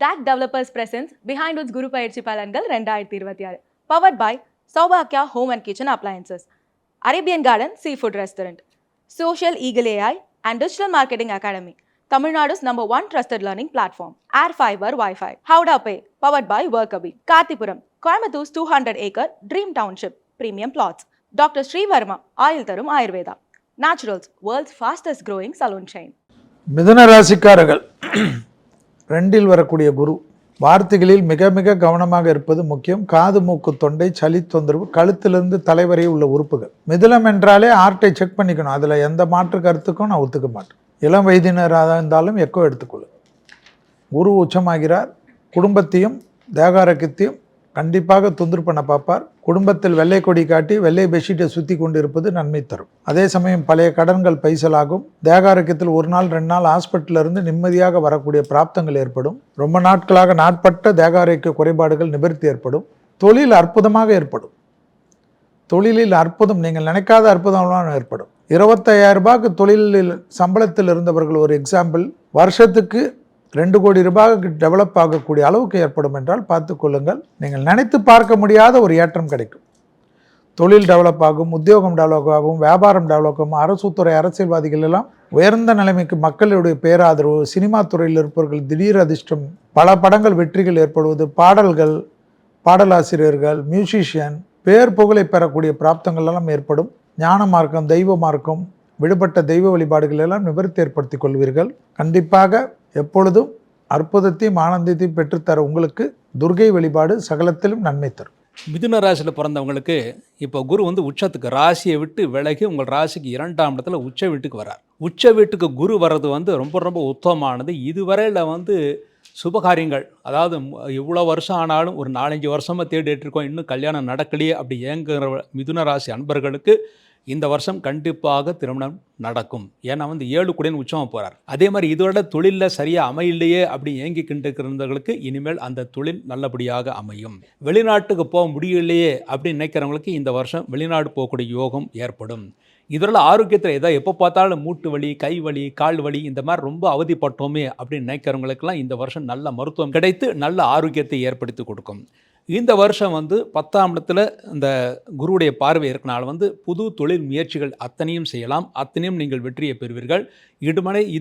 DAC Developers presents Behind Woods Guru பயிற்சி பலன்கள் 2026 powered by Saubhakya Home and Kitchen Appliances, Arabian Garden Seafood Restaurant, Social Eagle AI and Digital Marketing Academy, Tamil Nadu's #1 trusted learning platform, Air Fiber Wi-Fi, Howda Pay powered by Workabi, Karthipuram, Coimbatore 200-acre Dream Township, Premium Plots, Dr. Sri Varma, Oil Tharum Ayurveda, Naturals, world's fastest growing salon chain. மிதுன ராசிக்காரர்கள் ரெண்டில் வரக்கூடிய குரு வார்த்தைகளில் மிக மிக கவனமாக இருப்பது முக்கியம். காது மூக்கு தொண்டை சளி தொந்தரவு கழுத்திலிருந்து தலைவரை உள்ள உறுப்புகள். மிதுனம் என்றாலே ஆர்ட்டை செக் பண்ணிக்கணும். அதில் எந்த மாற்று கருத்துக்கும் நான் ஒத்துக்க மாட்டேன். இளம் வயதினராக இருந்தாலும் எக்கோ எடுத்துக்கொள்ளும். குரு உச்சமாகிறார். குடும்பத்தையும் தேகாரோக்கியத்தையும் கண்டிப்பாக தொந்தரவு பண்ண பார்ப்பார். குடும்பத்தில் வெள்ளை கொடி காட்டி வெள்ளை பெட்ஷீட்டை சுற்றி கொண்டு இருப்பது நன்மை தரும். அதே சமயம் பழைய கடன்கள் பைசலாகும். தேகாரோக்கியத்தில் ஒரு நாள் 2 நாள் ஹாஸ்பிட்டலில் இருந்து நிம்மதியாக வரக்கூடிய பிராப்தங்கள் ஏற்படும். ரொம்ப நாட்களாக நாட்பட்ட தேகாரோக்கிய குறைபாடுகள் நிவர்த்தி ஏற்படும். தொழில் அற்புதமாக ஏற்படும். தொழிலில் அற்புதம், நீங்கள் நினைக்காத அற்புதம்லாம் ஏற்படும். 25,000 ரூபாய்க்கு தொழிலில் சம்பளத்தில் இருந்தவர்கள் ஒரு எக்ஸாம்பிள் வருஷத்துக்கு 2 கோடி ரூபாய்க்கு டெவலப் ஆகக்கூடிய அளவுக்கு ஏற்படும் என்றால் பார்த்து கொள்ளுங்கள். நீங்கள் நினைத்து பார்க்க முடியாத ஒரு ஏற்றம் கிடைக்கும். தொழில் டெவலப் ஆகும், உத்தியோகம் டெவலப் ஆகும், வியாபாரம் டெவலப் ஆகும். அரசுத்துறை அரசியல்வாதிகள் எல்லாம் உயர்ந்த நிலைமைக்கு மக்களுடைய பேராதரவு, சினிமா துறையில் இருப்பவர்கள் திடீர் அதிர்ஷ்டம், பல படங்கள் வெற்றிகள் ஏற்படுவது, பாடல்கள், பாடலாசிரியர்கள், மியூசிஷியன் பேர் புகழை பெறக்கூடிய பிராப்தங்கள் எல்லாம் ஏற்படும். ஞான மார்க்கம், தெய்வ மார்க்கம், விடுபட்ட தெய்வ வழிபாடுகள் எல்லாம் நிவர்த்தி ஏற்படுத்தி கொள்வீர்கள். கண்டிப்பாக எப்பொழுதும் அற்புதத்தையும் ஆனந்தத்தையும் பெற்றுத்தர உங்களுக்கு துர்கை வழிபாடு சகலத்திலும் நன்மை தரும். மிதுன ராசியில் பிறந்தவங்களுக்கு இப்போ குரு உச்சத்துக்கு ராசியை விட்டு விலகி உங்கள் ராசிக்கு 2ஆம் இடத்துல உச்ச வீட்டுக்கு வரார். உச்ச வீட்டுக்கு குரு வர்றது ரொம்ப ரொம்ப உத்தமமானது. இதுவரையில் சுபகாரியங்கள், அதாவது இவ்வளோ வருஷம் ஆனாலும் ஒரு 4-5 வருஷமாக தேடிட்டு இருக்கோம், இன்னும் கல்யாணம் நடக்கலையே அப்படி ஏங்குற மிதுன ராசி அன்பர்களுக்கு இந்த வருஷம் கண்டிப்பாக திருமணம் நடக்கும். ஏன்னா 7 கூடையும் உச்சமாக போகிறார். அதே மாதிரி இதோட தொழிலில் சரியாக அமையில்லையே அப்படி ஏங்கிக்கிட்டு இருக்கிறவங்களுக்கு இனிமேல் அந்த தொழில் நல்லபடியாக அமையும். வெளிநாட்டுக்கு போக முடியலையே அப்படின்னு நினைக்கிறவங்களுக்கு இந்த வருஷம் வெளிநாடு போகக்கூடிய யோகம் ஏற்படும். இதோட ஆரோக்கியத்தில் ஏதோ எப்போ பார்த்தாலும் மூட்டு வலி, கை வலி, கால் வலி இந்த மாதிரி ரொம்ப அவதிப்பட்டோமே அப்படின்னு நினைக்கிறவங்களுக்கெல்லாம் இந்த வருஷம் நல்ல மருத்துவம் கிடைத்து நல்ல ஆரோக்கியத்தை ஏற்படுத்தி கொடுக்கும். இந்த வருஷம் 10ஆம் இடத்துல இந்த குருவுடைய பார்வை இருக்கனால புது தொழில் முயற்சிகள் அத்தனையும் செய்யலாம். அத்தனையும் நீங்கள் வெற்றியை பெறுவீர்கள்.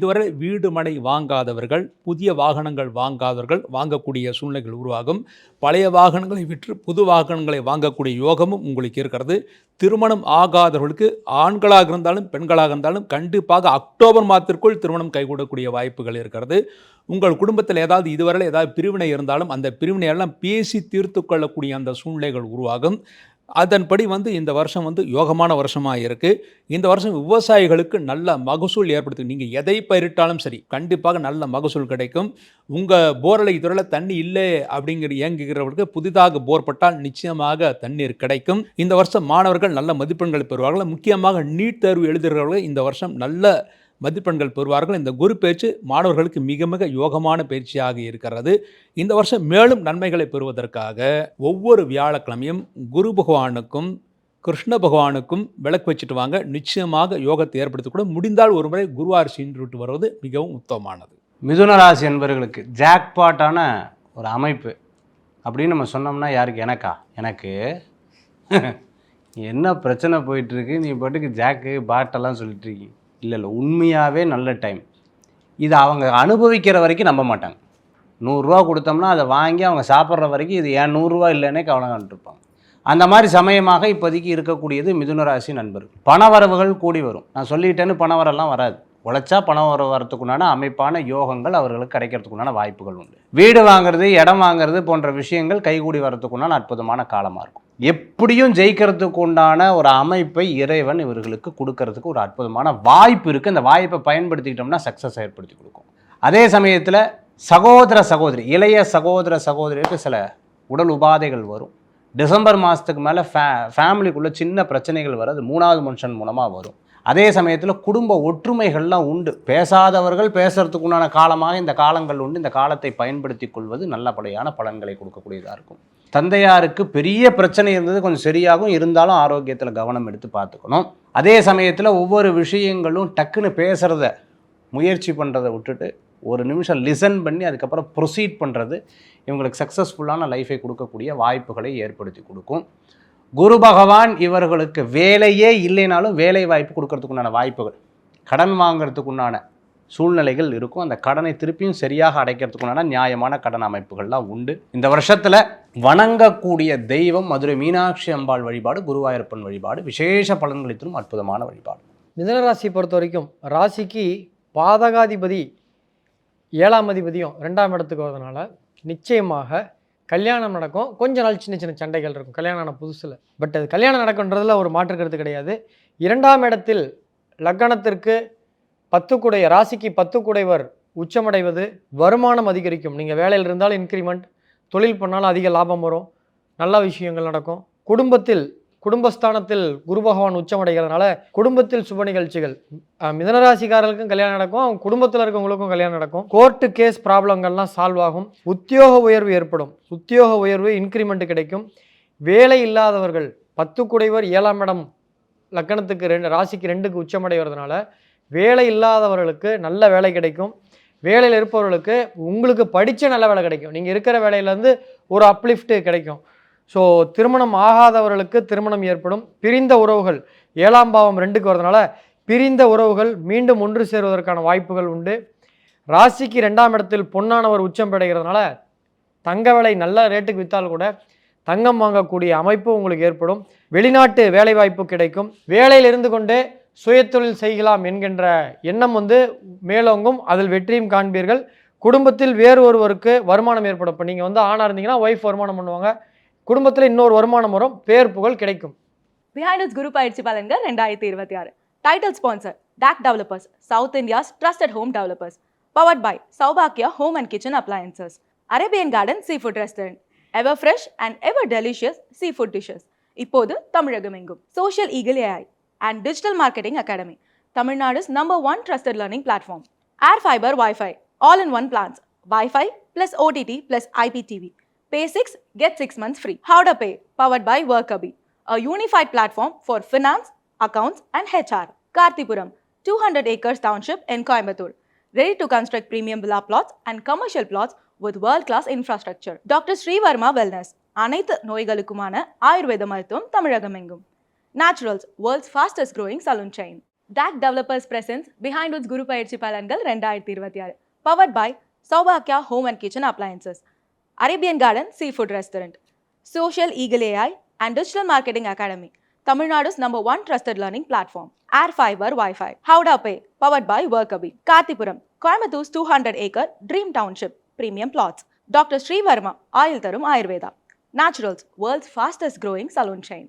இதுவரை வீடு மனை வாங்காதவர்கள், புதிய வாகனங்கள் வாங்காதவர்கள் வாங்கக்கூடிய சூழ்நிலைகள் உருவாகும். பழைய வாகனங்களை விற்று புது வாகனங்களை வாங்கக்கூடிய யோகமும் உங்களுக்கு இருக்கிறது. திருமணம் ஆகாதவர்களுக்கு ஆண்களாக இருந்தாலும் பெண்களாக இருந்தாலும் கண்டிப்பாக அக்டோபர் மாதத்திற்குள் திருமணம் கைகூடக்கூடிய வாய்ப்புகள் இருக்கிறது. உங்கள் குடும்பத்தில் இதுவரை ஏதாவது பிரிவினை இருந்தாலும் அந்த பிரிவினையெல்லாம் பேசி தீர்த்து கொள்ளக்கூடிய அந்த சூழ்நிலைகள் உருவாகும். அதன்படி இந்த வருஷம் யோகமான வருஷமாக இருக்குது. இந்த வருஷம் விவசாயிகளுக்கு நல்ல மகசூல் ஏற்படுத்தும். நீங்கள் எதை பயிரிட்டாலும் சரி கண்டிப்பாக நல்ல மகசூல் கிடைக்கும். உங்கள் போரில் இதுவரை தண்ணி இல்லை அப்படிங்கிற இயங்குகிறவர்களுக்கு புதிதாக போர் பட்டால் நிச்சயமாக தண்ணீர் கிடைக்கும். இந்த வருஷம் மாணவர்கள் நல்ல மதிப்பெண்கள் பெறுவார்கள். முக்கியமாக நீட் தேர்வு எழுதுகிறவர்கள் இந்த வருஷம் நல்ல மதிப்பெண்கள் பெறுவார்கள். இந்த குரு பேச்சு மாணவர்களுக்கு மிக மிக யோகமான பயிற்சியாக இருக்கிறது. இந்த வருஷம் மேலும் நன்மைகளை பெறுவதற்காக ஒவ்வொரு வியாழக்கிழமையும் குரு பகவானுக்கும் கிருஷ்ண பகவானுக்கும் விளக்கு வச்சுட்டு வாங்க. நிச்சயமாக யோகத்தை ஏற்படுத்தக்கூட முடிந்தால் ஒரு முறை குருவார் சென்றுட்டு வருவது மிகவும் உத்தமமானது. மிதுன ராசி என்பவர்களுக்கு ஜாக்பாட்டான ஒரு அமைப்பு அப்படின்னு நம்ம சொன்னோம்னா யாருக்கு? எனக்கு என்ன பிரச்சனை போயிட்டுருக்கு, நீ பாட்டுக்கு ஜாக்கு பாட்டெல்லாம் சொல்லிட்டு இருக்கீங்க. இல்லை உண்மையாகவே நல்ல டைம். இதை அவங்க அனுபவிக்கிற வரைக்கும் நம்ப மாட்டாங்க. 100 ரூபா கொடுத்தோம்னா அதை வாங்கி அவங்க சாப்பிட்ற வரைக்கும் இது ஏன் 100 ரூபா இல்லைன்னே கவலை கண்டுருப்பாங்க. அந்த மாதிரி சமயமாக இப்போதைக்கு இருக்கக்கூடியது மிதுன ராசி நண்பர்கள். பணவரவுகள் கூடி வரும். நான் சொல்லிட்டேன்னு பணவரெல்லாம் வராது. உழைச்சா பணம் வரத்துக்குண்டான அமைப்பான யோகங்கள் அவர்களுக்கு கிடைக்கிறதுக்குண்டான வாய்ப்புகள் உண்டு. வீடு வாங்குறது, இடம் வாங்குறது போன்ற விஷயங்கள் கைகூடி வரத்துக்குண்டான அற்புதமான காலமாக இருக்கும். எப்படியும் ஜெயிக்கிறதுக்கு உண்டான ஒரு அமைப்பை இறைவன் இவர்களுக்கு கொடுக்கறதுக்கு ஒரு அற்புதமான வாய்ப்பு இருக்குது. அந்த வாய்ப்பை பயன்படுத்திக்கிட்டோம்னா சக்ஸஸ் ஏற்படுத்தி கொடுக்கும். அதே சமயத்தில் சகோதர சகோதரி, இளைய சகோதர சகோதரிக்கு சில உடல் உபாதைகள் வரும். டிசம்பர் மாதத்துக்கு மேலே ஃபேமிலிக்குள்ளே சின்ன பிரச்சனைகள் வரும். அது 3வது மனுஷன் மூலமாக வரும். அதே சமயத்தில் குடும்ப ஒற்றுமைகள்லாம் உண்டு. பேசாதவர்கள் பேசுறதுக்கு உண்டான காலமாக இந்த காலங்கள் உண்டு. இந்த காலத்தை பயன்படுத்தி கொள்வது நல்லபடியான பலன்களை கொடுக்கக்கூடியதாக இருக்கும். தந்தையாருக்கு பெரிய பிரச்சனை இருந்தது, கொஞ்சம் சரியாகும். இருந்தாலும் ஆரோக்கியத்தில் கவனம் எடுத்து பார்த்துக்கணும். அதே சமயத்தில் ஒவ்வொரு விஷயங்களும் டக்குன்னு பேசுகிறத முயற்சி பண்ணுறதை விட்டுட்டு ஒரு நிமிஷம் லிசன் பண்ணி அதுக்கப்புறம் ப்ரொசீட் பண்ணுறது இவங்களுக்கு சக்ஸஸ்ஃபுல்லான லைஃபை கொடுக்கக்கூடிய வாய்ப்புகளை ஏற்படுத்தி கொடுக்கும். குரு பகவான் இவர்களுக்கு வேலையே இல்லைனாலும் வேலை வாய்ப்பு கொடுக்கறதுக்குண்டான வாய்ப்புகள், கடன் வாங்கிறதுக்குண்டான சூழ்நிலைகள் இருக்கும். அந்த கடனை திருப்பியும் சரியாக அடைக்கிறதுக்குண்டான நியாயமான கடன் அமைப்புகள்லாம் உண்டு. இந்த வருஷத்தில் வணங்கக்கூடிய தெய்வம் மதுரை மீனாட்சி அம்பாள் வழிபாடு, குருவாயூரப்பன் வழிபாடு விசேஷ பலன்களை தரும் அற்புதமான வழிபாடு. மிதுனராசி பொறுத்த வரைக்கும் ராசிக்கு பாதகாதிபதி 7ஆம் அதிபதியும் 2ஆம் இடத்துக்கு வரதுனால நிச்சயமாக கல்யாணம் நடக்கும். கொஞ்ச நாள் சின்ன சின்ன சண்டைகள் இருக்கும் கல்யாணம் ஆன புதுசில். பட் அது கல்யாணம் நடக்குன்றதுல ஒரு மாற்று கருத்து கிடையாது. 2ஆம் இடத்தில் லக்னத்திற்கு 10 குடைய ராசிக்கு 10 குடைவர் உச்சமடைவது வருமானம் அதிகரிக்கும். நீங்கள் வேலையில் இருந்தாலும் இன்க்ரிமெண்ட், தொழில் பண்ணாலும் அதிக லாபம் வரும், நல்ல விஷயங்கள் நடக்கும். குடும்பஸ்தானத்தில் குரு பகவான் உச்சமடைகிறதுனால குடும்பத்தில் சுப நிகழ்ச்சிகள், மிதனராசிக்காரர்களுக்கும் கல்யாணம் நடக்கும், அவங்க குடும்பத்தில் இருக்கவங்களுக்கும் கல்யாணம் நடக்கும். கோர்ட்டு கேஸ் ப்ராப்ளங்கள்லாம் சால்வ் ஆகும். உத்தியோக உயர்வு ஏற்படும். உத்தியோக உயர்வு, இன்க்ரிமெண்ட் கிடைக்கும். வேலை இல்லாதவர்கள் 10 குடைவர் 7ஆம் இடம் லக்கணத்துக்கு ராசிக்கு 2க்கு உச்சமடைகிறதுனால வேலை இல்லாதவர்களுக்கு நல்ல வேலை கிடைக்கும். வேலையில் இருப்பவர்களுக்கு உங்களுக்கு படித்த நல்ல வேலை கிடைக்கும். நீங்கள் இருக்கிற வேலையிலேருந்து ஒரு அப்லிஃப்ட்டு கிடைக்கும். ஸோ திருமணம் ஆகாதவர்களுக்கு திருமணம் ஏற்படும். பிரிந்த உறவுகள் 7ஆம் பாவம் 2க்கு வரதுனால பிரிந்த உறவுகள் மீண்டும் ஒன்று சேருவதற்கான வாய்ப்புகள் உண்டு. ராசிக்கு 2ஆம் இடத்தில் பொன்னானவர் உச்சம் பெறுகிறதுனால தங்க விலை நல்ல ரேட்டுக்கு விற்றால் கூட தங்கம் வாங்கக்கூடிய அமைப்பு உங்களுக்கு ஏற்படும். வெளிநாட்டு வேலை வாய்ப்பு கிடைக்கும். வேலையில் இருந்து கொண்டே சுயதொழில் செய்யலாம் என்கின்ற எண்ணம் மேலோங்கும். அதில் வெற்றியும் காண்பீர்கள். குடும்பத்தில் வேறு ஒருவருக்கு வருமானம் ஏற்படும். இப்போ நீங்கள் ஆணாக இருந்தீங்கன்னா ஒய்ஃப் வருமானம் பண்ணுவாங்க, குடும்பத்தில் இன்னொரு வருமானம் வரும், பேர் புகழ் கிடைக்கும். Behind its குரு பயிற்சி பலன்கள் 2026. Title sponsor DAC Developers, South India's trusted home developers. Powered by Saubhagya Home and Kitchen Appliances. Arabian Garden Seafood Restaurant. Ever fresh and ever delicious seafood dishes. இப்போது தமிழகம் எங்கும். Social Eagle AI and Digital Marketing Academy. Tamil Nadu's #1 trusted learning platform. Air Fiber Wi-Fi. All-in-one plans. Wi-Fi plus OTT plus IPTV. Pay 6, get 6 months free. How to Pay, powered by Workabi, a unified platform for finance, accounts and HR. Kartipuram, 200 acres township in Coimbatore. Ready to construct premium villa plots and commercial plots with world-class infrastructure. Dr. Sri Varma Wellness, அனைத்து நோய்களுக்குமான ஆயுர்வேத மருத்துவம் தமிழகம் எங்கும். Naturals, world's fastest growing salon chain. DAC Developers presents Behind its குரு பயிற்சி பலன்கள் 2026. Powered by Saubhagya Home and Kitchen Appliances. Arabian Garden Seafood Restaurant. Social Eagle AI and Digital Marketing Academy. Tamil Nadu's #1 trusted learning platform. Air Fiber Wi-Fi. How to Pay, powered by Workabi. Kartipuram, Coimbatore 200-acre Dream Township, premium plots. Dr. Sri Varma, Ayil Tharum Ayurveda. Naturals, world's fastest growing salon chain.